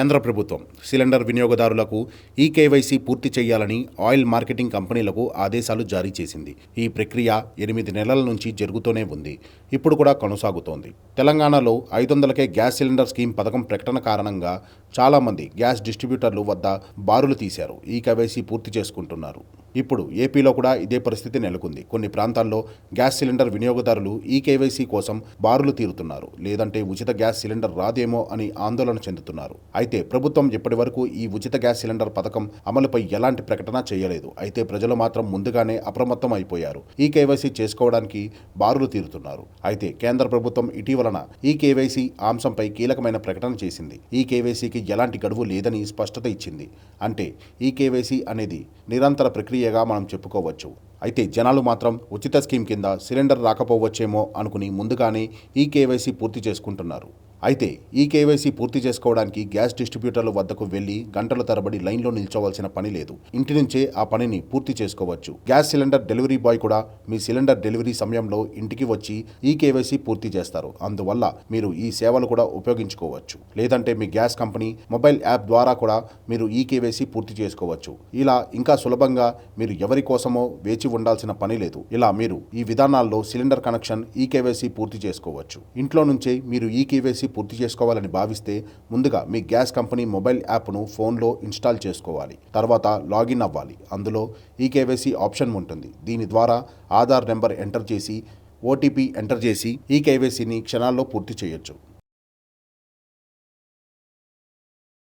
కేంద్ర ప్రభుత్వం సిలిండర్ వినియోగదారులకు ఈకేవైసీ పూర్తి చేయాలని ఆయిల్ మార్కెటింగ్ కంపెనీలకు ఆదేశాలు జారీ చేసింది. ఈ ప్రక్రియ 8 నెలల నుంచి జరుగుతూనే ఉంది. ఇప్పుడు కూడా కొనసాగుతోంది. తెలంగాణలో 500కే గ్యాస్ సిలిండర్ స్కీమ్ పథకం ప్రకటన కారణంగా చాలామంది గ్యాస్ డిస్ట్రిబ్యూటర్లు వద్ద బారులు తీశారు. ఈకేవైసీ పూర్తి చేసుకుంటున్నారు. ఇప్పుడు ఏపీలో కూడా ఇదే పరిస్థితి నెలకొంది. కొన్ని ప్రాంతాల్లో గ్యాస్ సిలిండర్ వినియోగదారులు ఈకేవైసీ కోసం బారులు తీరుతున్నారు. లేదంటే ఉచిత గ్యాస్ సిలిండర్ రాదేమో అని ఆందోళన చెందుతున్నారు. అయితే ప్రభుత్వం ఇప్పటి వరకు ఈ ఉచిత గ్యాస్ సిలిండర్ పథకం అమలుపై ఎలాంటి ప్రకటన చేయలేదు. అయితే ప్రజలు మాత్రం ముందుగానే అప్రమత్తం అయిపోయారు. ఈకేవైసీ చేసుకోవడానికి బారులు తీరుతున్నారు. అయితే కేంద్ర ప్రభుత్వం ఇటీవలన ఈకేవైసీ అంశంపై కీలకమైన ప్రకటన చేసింది. ఈకేవైసీకి ఎలాంటి గడువు లేదని స్పష్టత ఇచ్చింది. అంటే ఈకేవైసీ అనేది నిరంతర ప్రక్రియగా మనం చెప్పుకోవచ్చు. అయితే జనాలు మాత్రం ఉచిత స్కీమ్ కింద సిలిండర్ రాకపోవచ్చేమో అనుకుని ముందుగానే ఈకేవైసీ పూర్తి చేసుకుంటున్నారు. అయితే ఈకేవైసీ పూర్తి చేసుకోవడానికి గ్యాస్ డిస్ట్రిబ్యూటర్ల వద్దకు వెళ్లి గంటల తరబడి లైన్లో నిల్చోవాల్సిన పని లేదు. ఇంటి నుంచే ఆ పనిని పూర్తి చేసుకోవచ్చు. గ్యాస్ సిలిండర్ డెలివరీ బాయ్ కూడా మీ సిలిండర్ డెలివరీ సమయంలో ఇంటికి వచ్చి ఈకేవైసీ పూర్తి చేస్తారు. అందువల్ల మీరు ఈ సేవలు కూడా ఉపయోగించుకోవచ్చు. లేదంటే మీ గ్యాస్ కంపెనీ మొబైల్ యాప్ ద్వారా కూడా మీరు ఈకేవైసీ పూర్తి చేసుకోవచ్చు. ఇలా ఇంకా సులభంగా మీరు ఎవరి కోసమో వేచి ఉండాల్సిన పని లేదు. ఇలా మీరు ఈ విధానాల్లో సిలిండర్ కనెక్షన్ ఈకేవైసీ పూర్తి చేసుకోవచ్చు. ఇంట్లో నుంచే మీరు ఈకేవైసీ పూర్తి చేసుకోవాలని భావిస్తే ముందుగా మీ గ్యాస్ కంపెనీ మొబైల్ యాప్ను ఫోన్లో ఇన్స్టాల్ చేసుకోవాలి. తర్వాత లాగిన్ అవ్వాలి. అందులో ఈకేవైసీ ఆప్షన్ ఉంటుంది. దీని ద్వారా ఆధార్ నెంబర్ ఎంటర్ చేసి ఓటీపీ ఎంటర్ చేసి ఈకేవైసీని క్షణాల్లో పూర్తి చేయొచ్చు.